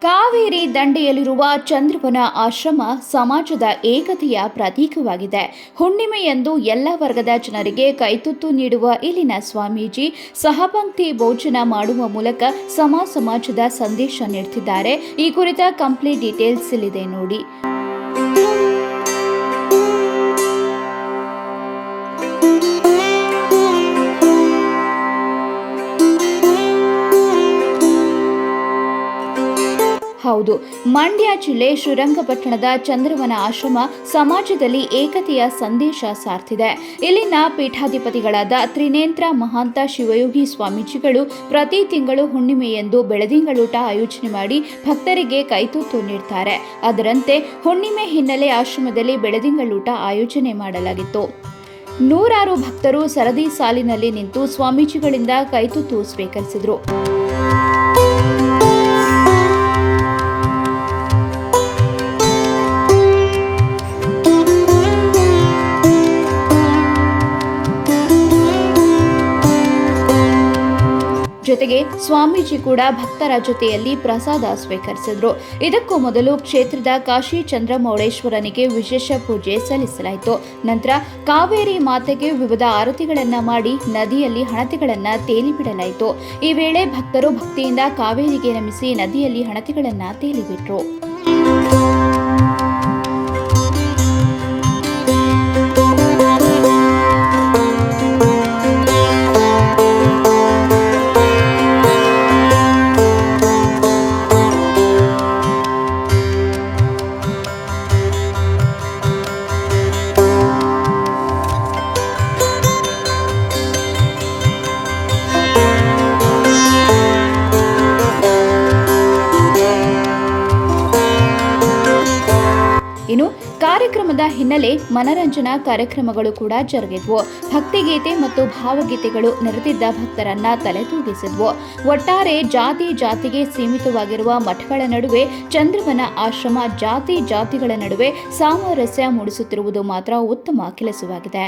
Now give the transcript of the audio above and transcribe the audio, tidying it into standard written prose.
ಕಾವೇರಿ ದಂಡೆಯಲ್ಲಿರುವ ಚಂದ್ರವನ ಆಶ್ರಮ ಸಮಾಜದ ಏಕತೆಯ ಪ್ರತೀಕವಾಗಿದೆ. ಹುಣ್ಣಿಮೆಯಂದು ಎಲ್ಲ ವರ್ಗದ ಜನರಿಗೆ ಕೈತುತ್ತು ನೀಡುವ ಇಲ್ಲಿನ ಸ್ವಾಮೀಜಿ ಸಹಪಂಕ್ತಿ ಭೋಜನ ಮಾಡುವ ಮೂಲಕ ಸಮಾಜದ ಸಂದೇಶ ನೀಡುತ್ತಿದ್ದಾರೆ. ಈ ಕುರಿತ ಕಂಪ್ಲೀಟ್ ಡೀಟೇಲ್ಸ್ ಇಲ್ಲಿದೆ ನೋಡಿ. ಹೌದು, ಮಂಡ್ಯ ಜಿಲ್ಲೆ ಶ್ರೀರಂಗಪಟ್ಟಣದ ಚಂದ್ರವನ ಆಶ್ರಮ ಸಮಾಜದಲ್ಲಿ ಏಕತೆಯ ಸಂದೇಶ ಸಾರ್ತಿದೆ. ಇಲ್ಲಿನ ಪೀಠಾಧಿಪತಿಗಳಾದ ತ್ರಿನೇತ್ರ ಮಹಾಂತ ಶಿವಯೋಗಿ ಸ್ವಾಮೀಜಿಗಳು ಪ್ರತಿ ತಿಂಗಳು ಹುಣ್ಣಿಮೆಯಂದು ಬೆಳದಿಂಗಳೂಟ ಆಯೋಜನೆ ಮಾಡಿ ಭಕ್ತರಿಗೆ ಕೈತುತ್ತು ನೀಡುತ್ತಾರೆ. ಅದರಂತೆ ಹುಣ್ಣಿಮೆ ಹಿನ್ನೆಲೆ ಆಶ್ರಮದಲ್ಲಿ ಬೆಳದಿಂಗಳೂಟ ಆಯೋಜನೆ ಮಾಡಲಾಗಿತ್ತು. ನೂರಾರು ಭಕ್ತರು ಸರದಿ ಸಾಲಿನಲ್ಲಿ ನಿಂತು ಸ್ವಾಮೀಜಿಗಳಿಂದ ಕೈತುತ್ತು ಸ್ವೀಕರಿಸಿದರು. ಜೊತೆಗೆ ಸ್ವಾಮೀಜಿ ಕೂಡ ಭಕ್ತರ ಜೊತೆಯಲ್ಲಿ ಪ್ರಸಾದ ಸ್ವೀಕರಿಸಿದ್ರು. ಇದಕ್ಕೂ ಮೊದಲು ಕ್ಷೇತ್ರದ ಕಾಶಿ ಚಂದ್ರಮೌಳೇಶ್ವರನಿಗೆ ವಿಶೇಷ ಪೂಜೆ ಸಲ್ಲಿಸಲಾಯಿತು. ನಂತರ ಕಾವೇರಿ ಮಾತೆಗೆ ವಿವಿಧ ಆರತಿಗಳನ್ನ ಮಾಡಿ ನದಿಯಲ್ಲಿ ಹಣತೆಗಳನ್ನ ತೇಲಿಬಿಡಲಾಯಿತು. ಈ ವೇಳೆ ಭಕ್ತರು ಭಕ್ತಿಯಿಂದ ಕಾವೇರಿಗೆ ನಮಿಸಿ ನದಿಯಲ್ಲಿ ಹಣತೆಗಳನ್ನ ತೇಲಿಬಿಟ್ರು. ಇನ್ನು ಕಾರ್ಯಕ್ರಮದ ಹಿನ್ನೆಲೆ ಮನರಂಜನಾ ಕಾರ್ಯಕ್ರಮಗಳು ಕೂಡ ಜರುಗಿದ್ವು. ಭಕ್ತಿಗೀತೆ ಮತ್ತು ಭಾವಗೀತೆಗಳು ನೆರೆದಿದ್ದ ಭಕ್ತರನ್ನ ತಲೆತೂಗಿಸಿದ್ವು. ಒಟ್ಟಾರೆ ಜಾತಿಗೆ ಸೀಮಿತವಾಗಿರುವ ಮಠಗಳ ನಡುವೆ ಚಂದ್ರವನ ಆಶ್ರಮ ಜಾತಿಗಳ ನಡುವೆ ಸಾಮರಸ್ಯ ಮೂಡಿಸುತ್ತಿರುವುದು ಮಾತ್ರ ಉತ್ತಮ ಕೆಲಸವಾಗಿದೆ.